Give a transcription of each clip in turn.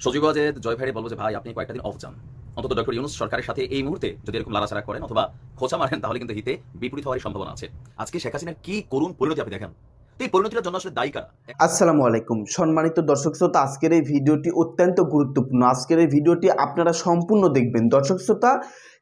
সজীব ওয়াজেদ জয় ভাইরে বলবো যে ভাই আপনি কয়েকটা দিন অফ যান। অন্তত ডক্টর ইউনূস সরকারের সাথে এই মুহূর্তে যদি এরকম লাড়াচাড়া করেন অথবা খোঁচা মারেন তাহলে কিন্তু হিতে বিপরীত হওয়ার সম্ভাবনা আছে। আজকে শেখ হাসিনার কি করুণ পরিণতি আপনি দেখেন, এই পরিণতিটার জন্য আসলে দায়ী কারা? আসসালামু আলাইকুম সম্মানিত দর্শক শ্রোতা, আজকের এই ভিডিওটি অত্যন্ত গুরুত্বপূর্ণ। আজকের এই ভিডিওটি আপনারা সম্পূর্ণ দেখবেন। দর্শক শ্রোতা,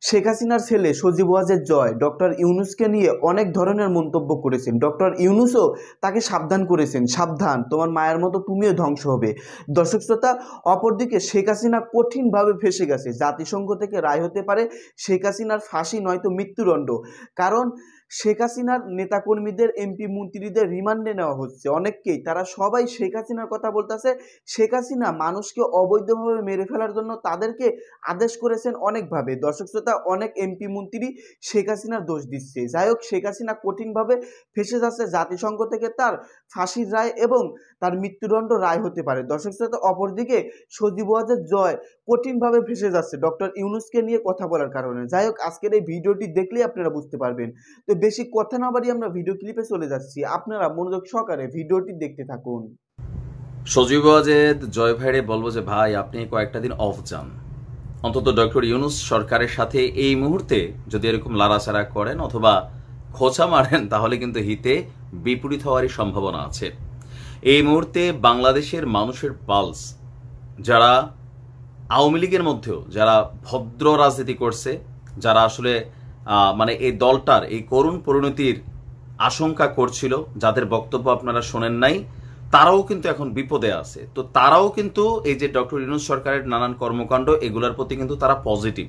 শেখ হাসিনার ছেলে সজীব ওয়াজেদ জয় ডক্টর ইউনূসকে নিয়ে অনেক ধরনের মন্তব্য করেছেন। ডক্টর ইউনূসও তাকে সাবধান করেছেন, সাবধান, তোমার মায়ের মতো তুমিও ধ্বংস হবে। দর্শক শ্রোতা, অপরদিকে শেখ হাসিনা কঠিনভাবে ফেঁসে গেছে। জাতিসংঘ থেকে রায় হতে পারে শেখ হাসিনার ফাঁসি নয়তো মৃত্যুদণ্ড। কারণ শেখ হাসিনার নেতাকর্মীদের, এমপি মন্ত্রীদের রিমান্ডে নেওয়া হচ্ছে। অনেককেই, তারা সবাই শেখ হাসিনার কথা বলতেছে। শেখ হাসিনা মানুষকে অবৈধভাবে মেরে ফেলার জন্য তাদেরকে আদেশ করেছেন অনেকভাবে। দর্শক শ্রোতা, অনেক এমপি মন্ত্রী শেখ হাসিনার দোষ দিচ্ছে। যাই হোক, শেখ হাসিনা কঠিনভাবে ফেঁসে যাচ্ছে। জাতিসংঘ থেকে তার ফাঁসির রায় এবং তার মৃত্যুদণ্ড রায় হতে পারে। দর্শক শ্রোতা, অপরদিকে সজীব ওয়াজেদ জয় কঠিনভাবে ফেঁসে যাচ্ছে ডক্টর ইউনূসকে নিয়ে কথা বলার কারণে। যাই হোক, আজকের এই ভিডিওটি দেখলেই আপনারা বুঝতে পারবেন। তো বেশি কথা না বাড়িয়ে আমরা ভিডিও ক্লিপে চলে যাচ্ছি। আপনারা মনোযোগ সহকারে ভিডিওটি দেখতে থাকুন। সজীব ওয়াজেদ জয় ভাইরে বলবো যে ভাই আপনি কয়েকটা দিন অফ যান। অন্তত ডক্টর ইউনূস সরকারের সাথে এই মুহূর্তে যদি এরকম লাড়াচাড়া করেন অথবা খোঁচা মারেন তাহলে কিন্তু হিতে বিপরীত হওয়ারই সম্ভাবনা আছে। এই মুহূর্তে বাংলাদেশের মানুষের পালস, যারা আওয়ামী লীগের মধ্যেও যারা ভদ্র রাজনীতি করছে, যারা আসলে মানে এই দলটার এই করুণ পরিণতির আশঙ্কা করছিল, যাদের বক্তব্য আপনারা শোনেন নাই, তারাও কিন্তু এখন বিপদে আছে। তো তারাও কিন্তু এই যে ডক্টর ইউনূস সরকারের নানান কর্মকাণ্ড, এগুলোর প্রতি কিন্তু তারা পজিটিভ।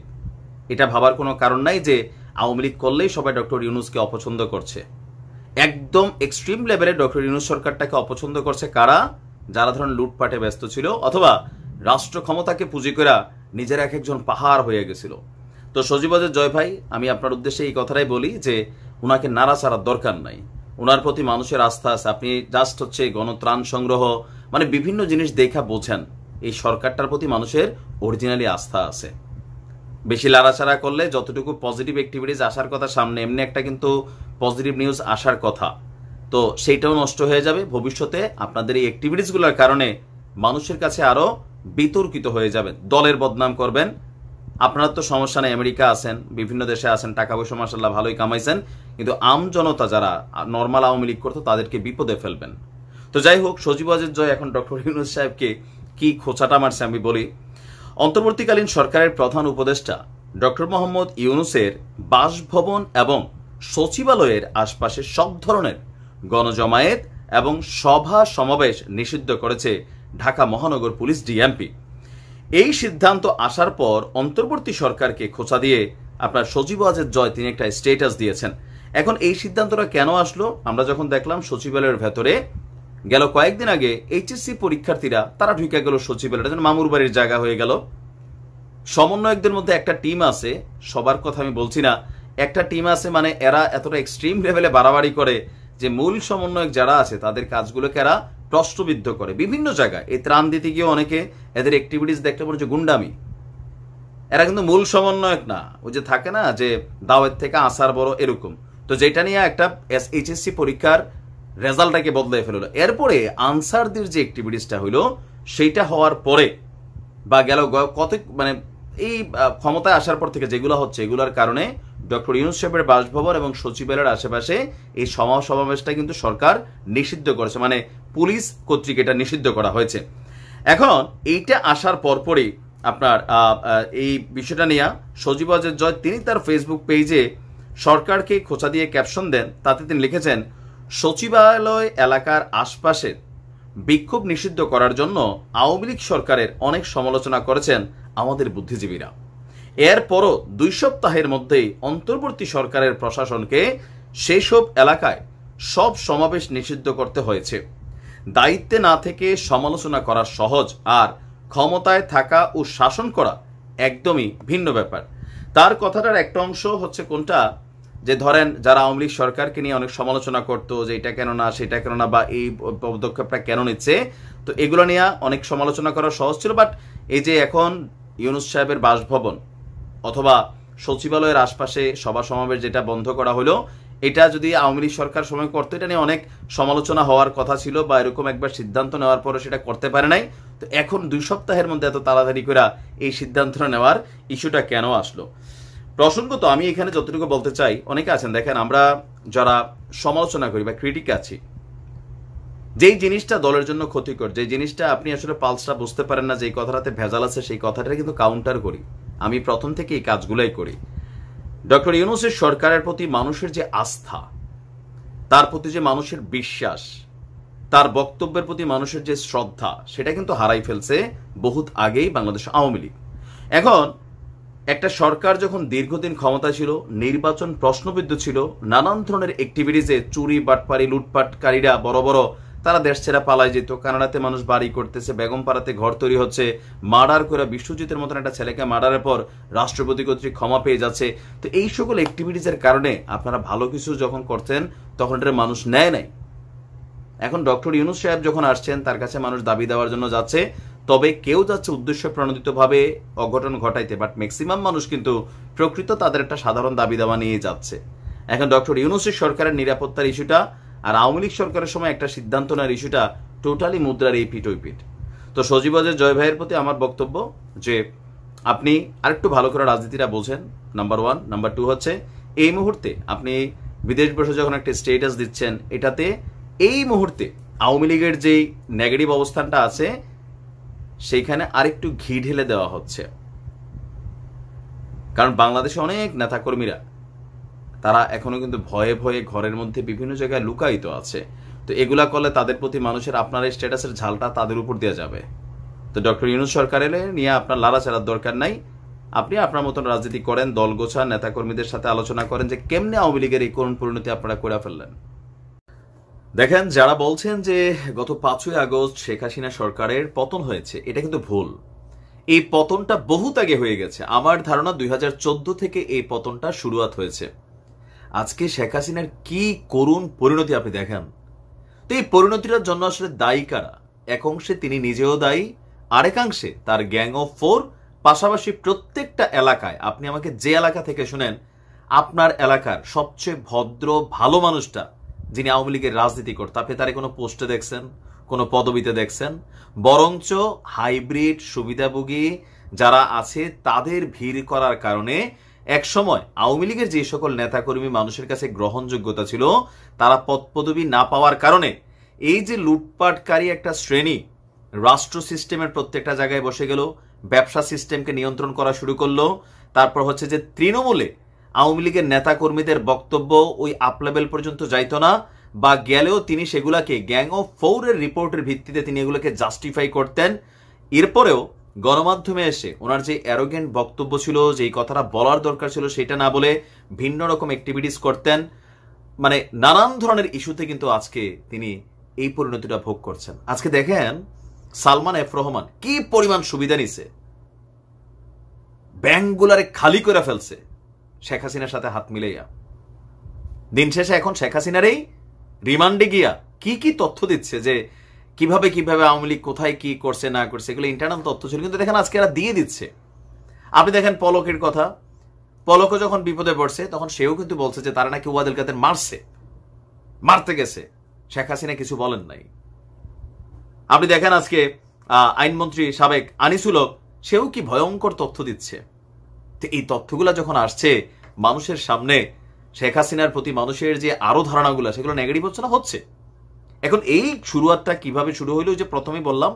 এটা ভাবার কোনো কারণ নাই যে আওয়ামী লীগ করলেই সবাই ডক্টর ইউনূসকে অপছন্দ করছে। একদম এক্সট্রিম লেভেলে ডক্টর ইউনূস সরকারটাকে অপছন্দ করছে কারা? যারা ধরেন লুটপাটে ব্যস্ত ছিল অথবা রাষ্ট্র ক্ষমতাকে পুঁজি করে নিজের এক একজন পাহাড় হয়ে গেছিল। তো সজীব ওয়াজেদ জয় ভাই, আমি আপনার উদ্দেশ্যে এই কথাটাই বলি যে উনাকে নাড়াচাড়ার দরকার নাই। ওনার প্রতি মানুষের আস্থা আছে। আপনি জাস্ট হচ্ছে গণত্রাণ সংগ্রহ, মানে বিভিন্ন জিনিস দেখা বোঝেন এই সরকারটার প্রতি মানুষের অরিজিনালি আস্থা আছে। বেশি লাড়াচাড়া করলে যতটুকু পজিটিভ অ্যাক্টিভিটিস আসার কথা সামনে, এমনি একটা কিন্তু পজিটিভ নিউজ আসার কথা, তো সেইটাও নষ্ট হয়ে যাবে। ভবিষ্যতে আপনাদের এই অ্যাক্টিভিটিসগুলোর কারণে মানুষের কাছে আরো বিতর্কিত হয়ে যাবেন, দলের বদনাম করবেন। আপনারা তো সমস্যা নেই, আমেরিকা আছেন, বিভিন্ন দেশে আছেন, টাকা পয়সা মাশাআল্লাহ ভালোই কামাইছেন, কিন্তু আম জনতা যারা নর্মাল আওয়ামী লীগ করতো তাদেরকে বিপদে ফেলবেন। তো যাই হোক, সজীব ওয়াজেদ জয় এখন ডক্টর ইউনূস সাহেবকে কি খোঁচাটা মারছে আমি বলি। অন্তর্বর্তীকালীন সরকারের প্রধান উপদেষ্টা ডক্টর মোহাম্মদ ইউনূসের বাসভবন এবং সচিবালয়ের আশপাশে সব ধরনের গণজমায়েত এবং সভা সমাবেশ নিষিদ্ধ করেছে ঢাকা মহানগর পুলিশ ডিএমপি। এই সিদ্ধান্ত আসার পর অন্তর্বর্তী সরকারকে খোঁচা দিয়ে আপনার সজীব ওয়াজেদ জয় তিনি একটা স্ট্যাটাস দিয়েছেন। এখন এই সিদ্ধান্তটা কেন আসলো? আমরা যখন দেখলাম সচিবালয়ের ভেতরে গেল কয়েকদিন আগে এইচএসসি পরীক্ষার্থীরা তারা ঢুকে গেল সচিবালয়টা, যেন মামুর বাড়ির জায়গা হয়ে গেল। সমন্বয়কদের মধ্যে একটা টিম আছে, সবার কথা আমি বলছি না, একটা টিম আছে, মানে এরা এতটা এক্সট্রিম লেভেলে বাড়াবাড়ি করে যে মূল সমন্বয়ক যারা আছে তাদের কাজগুলোকে এরা প্রশ্নবিদ্ধ করে বিভিন্ন জায়গায়। এই ত্রাণ দিতে গিয়ে অনেকে এদের অ্যাক্টিভিটিস দেখতে পারে যে গুন্ডামি। এরা কিন্তু মূল সমন্বয়ক না, ওই যে থাকে না যে দাওয়াত থেকে আসার বড় এরকম। তো যেটা নিয়ে একটা এইচএসসি পরীক্ষার রেজাল্টটাকে বদলে ফেললো। এরপরে আনসারদের যে অ্যাক্টিভিটিসটা হইলো, সেইটা হওয়ার পরে বা গেল কত মানে এই ক্ষমতায় আসার পর থেকে যেগুলো হচ্ছে, এগুলোর কারণে ডক্টর ইউনূস সাহেবের বাসভবন এবং সচিবালয়ের আশেপাশে এই সমাবেশটা কিন্তু সরকার নিষিদ্ধ করেছে, মানে পুলিশ কর্তৃক এটা নিষিদ্ধ করা হয়েছে। এখন এইটা আসার পরপরই আপনার এই বিষয়টা নিয়ে সজীব ওয়াজেদ জয় তিনি তার ফেসবুক পেজে সরকারকে খোঁচা দিয়ে ক্যাপশন দেন। তাতে তিনি লিখেছেন, সচিবালয় এলাকার আশপাশে বিক্ষোভ নিষিদ্ধ করার জন্য আওয়ামী লীগ সরকারের অনেক সমালোচনা করেছেন আমাদের বুদ্ধিজীবীরা। এরপরও 2 সপ্তাহের মধ্যেই অন্তর্বর্তী সরকারের প্রশাসনকে সেসব এলাকায় সব সমাবেশ নিষিদ্ধ করতে হয়েছে। দায়িত্বে না থেকে সমালোচনা করা সহজ, আর ক্ষমতায় থাকা ও শাসন করা একদমই ভিন্ন ব্যাপার। তার কথাটার একটা অংশ হচ্ছে কোনটা, যে ধরেন যারা আওয়ামী লীগ সরকারকে নিয়ে অনেক সমালোচনা করতো যে এটা কেন না সেটা কেন না বা এই পদক্ষেপটা কেন নিচ্ছে, তো এগুলো নিয়ে অনেক সমালোচনা করা সহজ ছিল। বাট এই যে এখন ইউনূস সাহেবের বাসভবন অথবা সচিবালয়ের আশপাশে সভা সমাবেশ যেটা বন্ধ করা হলো, এটা যদি আওয়ামী লীগ সরকার সময় করতো, এটা নিয়ে অনেক সমালোচনা হওয়ার কথা ছিল, বা এরকম একবার সিদ্ধান্ত নেওয়ার পরে সেটা করতে পারে নাই। তো এখন 2 সপ্তাহের মধ্যে এত তাড়াতাড়ি করে এই সিদ্ধান্তটা নেওয়ার ইস্যুটা কেন আসলো? প্রসঙ্গত আমি এখানে যতটুকু বলতে চাই, অনেকে আছেন দেখেন, আমরা যারা সমালোচনা করি বা ক্রিটিক আছি, যেই জিনিসটা দলের জন্য ক্ষতিকর, যে জিনিসটা আপনি আসলে পালসটা বুঝতে পারেন না, যেই কথাটাতে ভেজাল আছে, সেই কথাটা কিন্তু কাউন্টার করি। আমি প্রথম থেকে এই কাজগুলাই করি। ডক্টর ইউনূসের সরকারের প্রতি মানুষের যে আস্থা, তার প্রতি যে মানুষের বিশ্বাস, তার বক্তব্যের প্রতি মানুষের যে শ্রদ্ধা, সেটা কিন্তু হারাই ফেলছে বহুত আগেই বাংলাদেশ আওয়ামী লীগ। এখন একটা সরকার যখন দীর্ঘদিন ক্ষমতা ছিল, নির্বাচন প্রশ্নবিদ্ধ ছিল, নানান ধরনের অ্যাক্টিভিটিসে চুরি বাটপারি লুটপাটকারীরা বড় বড় তারা দেশ ছেড়ে পালায় যেত, কানাডাতে মানুষ বাড়ি করতেছে, বেগমপাড়াতে ঘর তৈরি হচ্ছে, মার্ডার করে বিশ্বজিতের মতন একটা ছেলেকে মার্ডারের পর রাষ্ট্রপতি কর্তৃক ক্ষমা পেয়ে যাচ্ছে। তো এই সকল অ্যাক্টিভিটিসের কারণে আপনারা ভালো কিছু যখন করতেন তখন এটা মানুষ নেয় নাই। এখন ডক্টর ইউনূস সাহেব যখন আসছেন, তার কাছে মানুষ দাবি দেওয়ার জন্য যাচ্ছে, তবে কেউ যাচ্ছে উদ্দেশ্য প্রণোদিতভাবে অঘটন ঘটাইতে, বাট ম্যাক্সিমাম মানুষ কিন্তু প্রকৃত তাদের একটা সাধারণ দাবি দেওয়া নিয়ে যাচ্ছে। এখন ডক্টর ইউনূসের সরকারের নিরাপত্তার ইস্যুটা আর আওয়ামী লীগ সরকারের সময় একটা সিদ্ধান্ত নেওয়ার ইস্যুটা টোটালি মুদ্রার এই পিঠ ওই পিঠ। তো সজীব ওয়াজেদ জয় ভাইয়ের প্রতি আমার বক্তব্য যে আপনি আরেকটু ভালো করে রাজনীতিটা বোঝেন, নাম্বার 1। নাম্বার 2 হচ্ছে, এই মুহূর্তে আপনি বিদেশ বসে যখন একটা স্টেটাস দিচ্ছেন, এটাতে এই মুহূর্তে আওয়ামী লীগের যেই নেগেটিভ অবস্থানটা আছে সেইখানে আরেকটু ঘি ঢেলে দেওয়া হচ্ছে। কারণ বাংলাদেশে অনেক নেতাকর্মীরা তারা এখনো কিন্তু ভয়ে ভয়ে ঘরের মধ্যে বিভিন্ন জায়গায় লুকায়িত আছে। তো এগুলা করলে তাদের প্রতি মানুষের আপনার স্ট্যাটাসের ঝালটা তাদের উপর দেওয়া যাবে। তো ডক্টর ইউনূস সরকারের নিয়ে আপনার লাড়াচাড়ার দরকার নাই। আপনি আপনার মতন রাজনীতি করেন, দল গোছান, নেতাকর্মীদের সাথে আলোচনা করেন যে কেমনে আওয়ামী লীগের এই করুণ পরিণতি আপনারা করে ফেললেন। দেখেন, যারা বলছেন যে গত 5ই আগস্ট শেখ হাসিনা সরকারের পতন হয়েছে, এটা কিন্তু ভুল। এই পতনটা বহুত আগে হয়ে গেছে। আমার ধারণা 2014 থেকে এই পতনটা শুরুয়াত হয়েছে। আজকে শেখ হাসিনার কি করুণ পরিণতি আপনি দেখেন। তো এই পরিণতিটার জন্য আসলে দায়ী কারা? এক অংশে তিনি নিজেও দায়ী, আরেকাংশে তার গ্যাং অফ 4, পাশাপাশি প্রত্যেকটা এলাকায়, আপনি আমাকে যে এলাকা থেকে শুনেন, আপনার এলাকার সবচেয়ে ভদ্র ভালো মানুষটা যিনি আওয়ামী লীগের রাজনীতি করতেন, আপনি তারে কোনো পোস্টে দেখছেন, কোনো পদবিতে দেখছেন? বরঞ্চ হাইব্রিড সুবিধাভোগী যারা আছে তাদের ভিড় করার কারণে একসময় আওয়ামী লীগের যে সকল নেতাকর্মী মানুষের কাছে গ্রহণযোগ্যতা ছিল, তারা পদপদবি না পাওয়ার কারণে এই যে লুটপাটকারী একটা শ্রেণী রাষ্ট্র সিস্টেমের প্রত্যেকটা জায়গায় বসে গেল, ব্যবসা সিস্টেমকে নিয়ন্ত্রণ করা শুরু করলো। তারপর হচ্ছে যে তৃণমূলে আওয়ামী লীগের নেতাকর্মীদের বক্তব্য ওই আপ লেভেল পর্যন্ত যাইতো না, বা গেলেও তিনি সেগুলাকে গ্যাং অফ 4 এর রিপোর্টের ভিত্তিতে তিনি এগুলোকে জাস্টিফাই করতেন। এরপরেও গণমাধ্যমে এসে ওনার যে অ্যারোগেন্ট বক্তব্য ছিল, যেই কথাটা বলার দরকার ছিল সেটা না বলে ভিন্ন রকম অ্যাক্টিভিটিস করতেন। মানে নানান ধরনের ইস্যুতে কিন্তু আজকে তিনি এই পরিণতিটা ভোগ করছেন। আজকে দেখেন সালমান এফ রহমান কি পরিমাণ সুবিধা নিছে, ব্যাংকগুলারে খালি করে ফেলছে শেখ হাসিনার সাথে হাত মিলাইয়া। দিন শেষে এখন শেখ হাসিনারই রিমান্ডে গিয়া কি কি তথ্য দিচ্ছে যে কিভাবে কিভাবে আওয়ামী লীগ কোথায় কি করছে না করছে, এগুলো ইন্টারনাল তথ্য ছিল, কিন্তু দেখেন আজকে এরা দিয়ে দিচ্ছে। আপনি দেখেন পলকের কথা, পলকও যখন বিপদে পড়ছে তখন সেও কিন্তু বলছে যে তারা নাকি ওয়াদেল কাদের মারতে গেছে, শেখ হাসিনা কিছু বলেন নাই। আপনি দেখেন আজকে আইনমন্ত্রী সাবেক আনিসুল হক, সেও কি ভয়ঙ্কর তথ্য দিচ্ছে। তো এই তথ্যগুলা যখন আসছে মানুষের সামনে, শেখ হাসিনার প্রতি মানুষের যে আরো ধারণাগুলো সেগুলো নেগেটিভ হচ্ছে না, হচ্ছে। এখন এই শুরুয়াতটা কিভাবে শুরু হইল? যে প্রথমেই বললাম,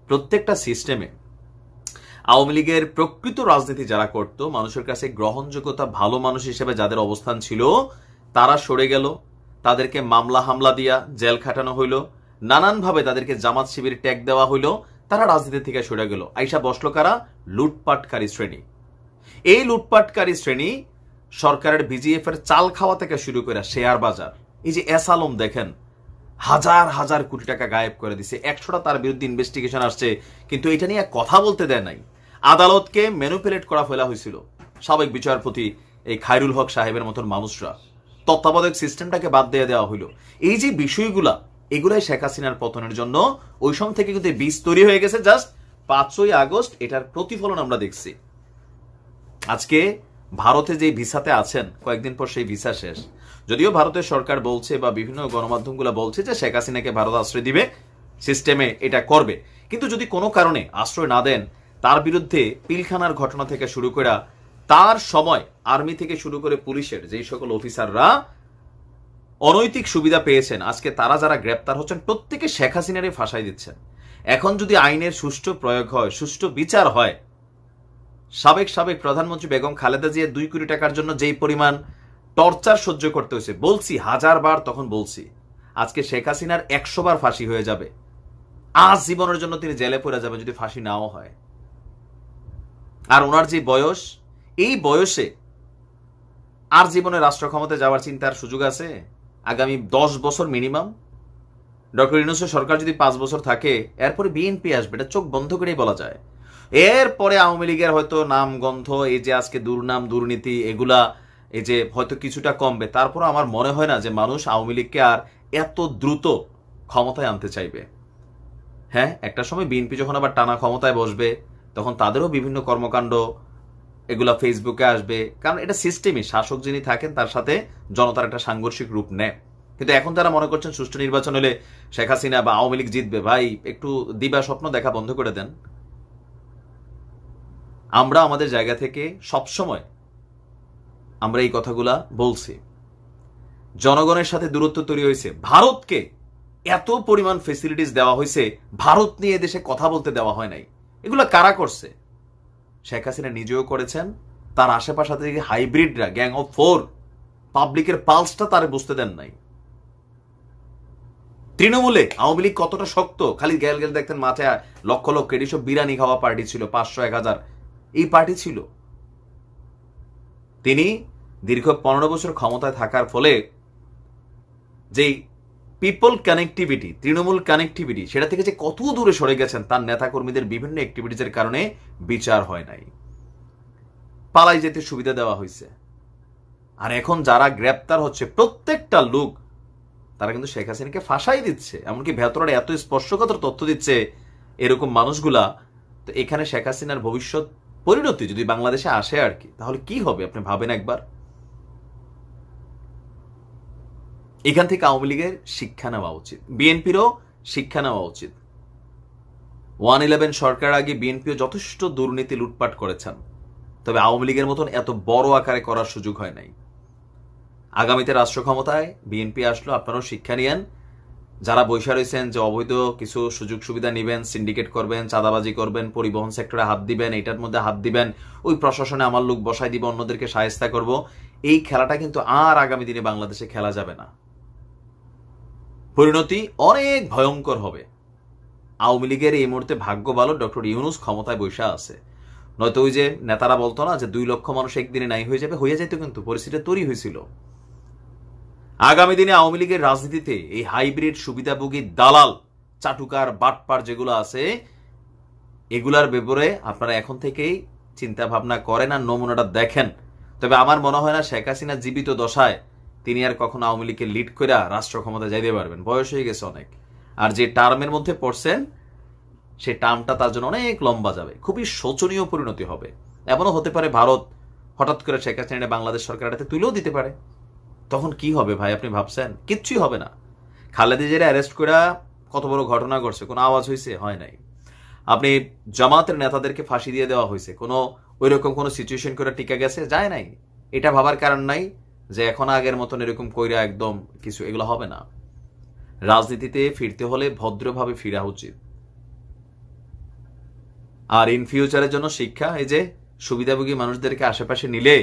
প্রত্যেকটা সিস্টেমে আওয়ামী লীগের প্রকৃত রাজনীতি যারা করত, মানুষের কাছে গ্রহণযোগ্যতা ভালো মানুষ হিসেবে যাদের অবস্থান ছিল, তারা সরে গেল, তাদেরকে মামলা হামলা দিয়া জেল খাটানো হইল, নানানভাবে তাদেরকে জামাত শিবির ট্যাগ দেওয়া হইল, তারা রাজনীতি থেকে সরে গেল। আইসা বসলো কারা? লুটপাটকারী শ্রেণী। এই লুটপাটকারী শ্রেণী সরকারের বিজিএফ এর চাল খাওয়া থেকে শুরু করে শেয়ার বাজার, এই যে এস আলম দেখেন হাজার হাজার কোটি টাকা গায়েব করে দিছে, 100টা তার বিরুদ্ধে ইনভেস্টিগেশন আসছে, কিন্তু এটা নিয়ে কথা বলতে দেয় নাই। আদালতকে ম্যানিপুলেট করা ফেলা হয়েছিল সাবেক বিচারপতি এই খায়রুল হক সাহেবের মতন মানুষরা, তত্ত্বাবধায়ক সিস্টেমটাকে বাদ দিয়ে দেওয়া হইল। এই যে বিষয়গুলা, এগুলাই শেখ হাসিনার পতনের জন্য ওই সময় থেকে কিন্তু বীজ তৈরি হয়ে গেছে। জাস্ট 5ই আগস্ট এটার প্রতিফলন আমরা দেখছি। আজকে ভারতে যে ভিসাতে আছেন, কয়েকদিন পর সেই ভিসা শেষ। যদিও ভারতের সরকার বলছে বা বিভিন্ন গণমাধ্যমগুলো বলছে যে শেখ হাসিনাকে ভারত আশ্রয় দিবে, সিস্টেমে এটা করবে, কিন্তু যদি কোনো কারণে আশ্রয় না দেন, তার বিরুদ্ধে পিলখানার ঘটনা থেকে শুরু করে তার সময় আর্মি থেকে শুরু করে পুলিশের যেই সকল অফিসাররা অনৈতিক সুবিধা পেয়েছেন, আজকে তারা যারা গ্রেপ্তার হচ্ছেন প্রত্যেকে শেখ হাসিনারই ফাঁসাই দিচ্ছেন। এখন যদি আইনের সুষ্ঠু প্রয়োগ হয়, সুষ্ঠু বিচার হয়, সাবেক প্রধানমন্ত্রী বেগম খালেদা জিয়া 2 কোটি টাকার জন্য যেই পরিমাণ টর্চার সহ্য করতে হয়েছে, বলছি 1000 বার, তখন বলছি আজকে শেখ হাসিনার 100 বার ফাঁসি হয়ে যাবে, আজ জীবনের জন্য তিনি জেলে পড়ে যাবে যদি ফাঁসি নাও হয়। আর ওনার যে বয়স, এই বয়সে আর জীবনে রাষ্ট্র ক্ষমতায় যাওয়ার চিন্তার সুযোগ আছে? আগামী 10 বছর মিনিমাম। ডক্টর ইউনূসের সরকার যদি 5 বছর থাকে, এরপরে বিএনপি আসবে, এটা চোখ বন্ধ করেই বলা যায়। এরপরে আওয়ামী লীগের হয়তো নাম গন্ধ, এই যে আজকে দুর্নাম দুর্নীতি, এগুলা এই যে হয়তো কিছুটা কমবে। তারপর আমার মনে হয় না যে মানুষ আওয়ামী লীগকে আর এত দ্রুত ক্ষমতায় আনতে চাইবে। হ্যাঁ, একটা সময় বিএনপি যখন আবার টানা ক্ষমতায় বসবে, তখন তাদেরও বিভিন্ন কর্মকাণ্ড এগুলা ফেসবুকে আসবে, কারণ এটা সিস্টেমই, শাসক যিনি থাকেন তার সাথে জনতার একটা সাংঘর্ষিক রূপ নেয়। কিন্তু এখন তারা মনে করছেন সুষ্ঠু নির্বাচন হলে শেখ হাসিনা বা আওয়ামী লীগ জিতবে। ভাই, একটু দিবা স্বপ্ন দেখা বন্ধ করে দেন। আমরা আমাদের জায়গা থেকে সবসময় আমরা এই কথাগুলা বলছি। জনগণের সাথে দূরত্ব তৈরি হয়েছে, ভারতকে এত পরিমাণ ফেসিলিটিস দেওয়া হয়েছে, ভারত নিয়ে দেশে কথা বলতে দেওয়া হয় নাই। এগুলা কারা করছে? শেখ হাসিনা নিজেও করেছেন, তার আশেপাশে থেকে হাইব্রিডরা, গ্যাং অফ 4, পাবলিকের পালসটা তারে বুঝতে দেন নাই। তৃণমূলে আওয়ামী লীগ কতটা শক্ত, খালি গেল দেখতেন মাঠে লক্ষ লক্ষ, এটি সব বিরানি খাওয়া পার্টি ছিল, 500-1000 এই পার্টি ছিল। তিনি দীর্ঘ 15 বছর ক্ষমতায় থাকার ফলে যেই পিপল কানেক্টিভিটি, তৃণমূল কানেক্টিভিটি, সেটা থেকে যে কত দূরে সরে গেছেন, তার নেতাকর্মীদের বিভিন্ন অ্যাক্টিভিটিজের কারণে বিচার হয় নাই, পালাই যেতে সুবিধা দেওয়া হয়েছে। আর এখন যারা গ্রেপ্তার হচ্ছে প্রত্যেকটা লোক, তারা কিন্তু শেখ হাসিনাকে ফাঁসাই দিচ্ছে, এমনকি ভেতরে এত স্পর্শকাতর তথ্য দিচ্ছে এরকম মানুষগুলা। তো এখানে শেখ হাসিনার ভবিষ্যৎ পরিণতি যদি বাংলাদেশে আসে আর কি, তাহলে কি হবে আপনি ভাবেন একবার। এখান থেকে আওয়ামী লীগের শিক্ষা নেওয়া উচিত, বিএনপিরও শিক্ষা নেওয়া উচিত। 1/11 সরকার আগে বিএনপিও যথেষ্ট দুর্নীতি লুটপাট করেছেন, তবে আওয়ামী লীগের মতন এত বড় আকারে করার সুযোগ হয় নাই। আগামীতে রাষ্ট্র ক্ষমতায় বিএনপি আসলো, আপনারাও শিক্ষা নিয়েন। যারা বৈশা রয়েছেন যে অবৈধ কিছু সুযোগ সুবিধা নেবেন, সিন্ডিকেট করবেন, চাঁদাবাজি করবেন, পরিবহন সেক্টরে হাত দিবেন, এটার মধ্যে হাত দিবেন, ওই প্রশাসনে আমার লোক বসাই দিব, অন্যদেরকে শায়েস্তা করব, এই খেলাটা কিন্তু আর আগামী দিনে বাংলাদেশে খেলা যাবে না। পরিণতি অনেক ভয়ঙ্কর হবে। আওয়ামী লীগের এই মুহূর্তে ভাগ্য ভালো ডক্টর ইউনূস ক্ষমতায় বৈশা আছে, নয়তো ওই যে নেতারা বলতো না যে 2 লক্ষ মানুষ একদিনে নাই হয়ে যাবে, হয়ে যেত, কিন্তু পরিস্থিতি তৈরি হয়েছিল। আগামী দিনে আওয়ামী লীগের রাজনীতিতে এই হাইব্রিড সুবিধাভোগী দালাল, চাটুকার, বাটপার যেগুলো আছে, এগুলার ব্যাপারে আপনারা এখন থেকেই চিন্তা ভাবনা করেন আর নমুনাটা দেখেন। তবে আমার মনে হয় না শেখ হাসিনা জীবিত দশায় তিনি আর কখনো আওয়ামী লীগকে লিড করে রাষ্ট্র ক্ষমতা যাইতে পারবেন, বয়স হয়ে গেছে অনেক। আর যে টার্মের মধ্যে পড়ছেন, সেই টার্মটা তার জন্য অনেক লম্বা যাবে, খুবই শোচনীয় পরিণতি হবে। এমনও হতে পারে ভারত হঠাৎ করে শেখ হাসিনা বাংলাদেশ সরকারটাতে তুলেও দিতে পারে, তখন কি হবে ভাই আপনি ভাবছেন? কিচ্ছুই হবে না। খালেদা জিয়ারে অ্যারেস্ট করে কত বড় ঘটনা ঘটছে, কোনো আওয়াজ হয়েছে? হয় নাই। আপনি জামাতের নেতাদেরকে ফাঁসি দিয়ে দেওয়া হয়েছে, কোনো ওই রকম কোনো সিচুয়েশন করে টিকা গেছে? যায় নাই। এটা ভাবার কারণ নাই যে এখন আগের মতন এরকম কইরা একদম কিছু, এগুলো হবে না। রাজনীতিতে ফিরতে হলে ভদ্রভাবে ফিরা উচিত। আর ইন ফিউচারের জন্য শিক্ষা, এই যে সুবিধাভোগী মানুষদেরকে আশেপাশে নিলে,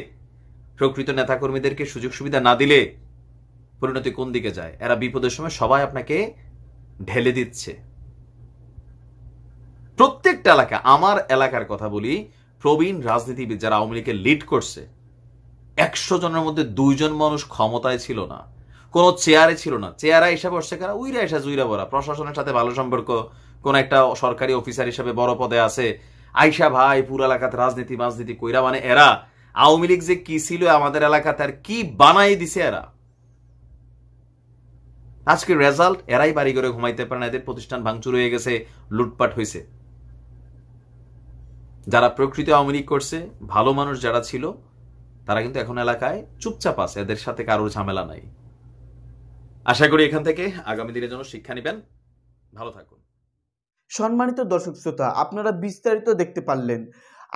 প্রকৃত নেতাকর্মীদেরকে সুযোগ সুবিধা না দিলে পরিণতি কোন দিকে যায়? এরা বিপদের সময় সবাই আপনাকে ঢেলে দিচ্ছে। প্রত্যেকটা এলাকা, আমার এলাকার কথা বলি, প্রবীণ রাজনীতিবিদ যারা আওয়ামী লীগকে লিড করছে, 100 জনের মধ্যে 2 জন মানুষ ক্ষমতায় ছিল না, কোনো চেয়ারে ছিল না। চেয়ারা এসে বসছে কারা? উইরা এসে জুইরা বরা, প্রশাসনের সাথে ভালো সম্পর্ক, কোন একটা সরকারি অফিসার হিসেবে বড় পদে আছে, আইসা ভাই পুরো এলাকাতে রাজনীতি কইরা, মানে এরা আওয়ামী লীগ যে কি ছিল আমাদের এলাকাতে আর কি বানাই দিছে এরা। আজকে রেজাল্ট, এরাই বাড়ি করে ঘুমাইতে পারে না, এদের প্রতিষ্ঠান ভাঙচুর হয়ে গেছে, লুটপাট হয়েছে। যারা প্রকৃত আওয়ামী লীগ করছে, ভালো মানুষ যারা ছিল, তারা কিন্তু এখন এলাকায় চুপচাপ আছে, এদের সাথে কারোর ঝামেলা নাই। আশা করি এখান থেকে আগামী দিনের জন্য শিক্ষা নেবেন। ভালো থাকুন। সম্মানিত দর্শক শ্রোতা, আপনারা বিস্তারিত দেখতে পারলেন।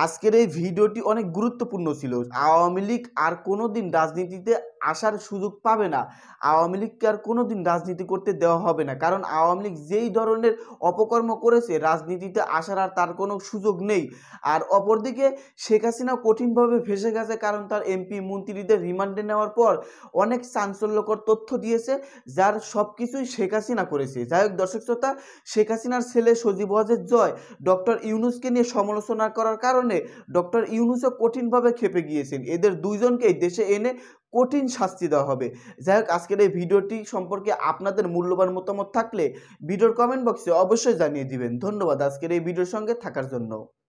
আজকের এই ভিডিওটি অনেক গুরুত্বপূর্ণ ছিল। আওয়ামী লীগ আর কোনোদিন রাজনীতিতে আসার সুযোগ পাবে না। আওয়ামী লীগকে আর কোনোদিন রাজনীতি করতে দেওয়া হবে না, কারণ আওয়ামী লীগ যেই ধরনের অপকর্ম করেছে, রাজনীতিতে আসার আর তার কোনো সুযোগ নেই। আর অপরদিকে শেখ হাসিনা কঠিনভাবে ফেঁসে গেছে, কারণ তার এমপি মন্ত্রীদের রিমান্ডে নেওয়ার পর অনেক চাঞ্চল্যকর তথ্য দিয়েছে, যার সব কিছুই শেখ হাসিনা করেছে। যাই হোক দর্শক শ্রোতা, শেখ হাসিনার ছেলে সজীব ওয়াজেদ জয় ডক্টর ইউনূসকে নিয়ে সমালোচনা করার কারণে ডক্টর ইউনূসও কঠিনভাবে ক্ষেপে গিয়েছেন। এদের দুইজনকেই দেশে এনে কঠিন শাস্তি দেওয়া হবে। যাই হোক, আজকের এই ভিডিওটি সম্পর্কে আপনাদের মূল্যবান মতামত থাকলে ভিডিওর কমেন্ট বক্সে অবশ্যই জানিয়ে দিবেন। ধন্যবাদ আজকের এই ভিডিওর সঙ্গে থাকার জন্য।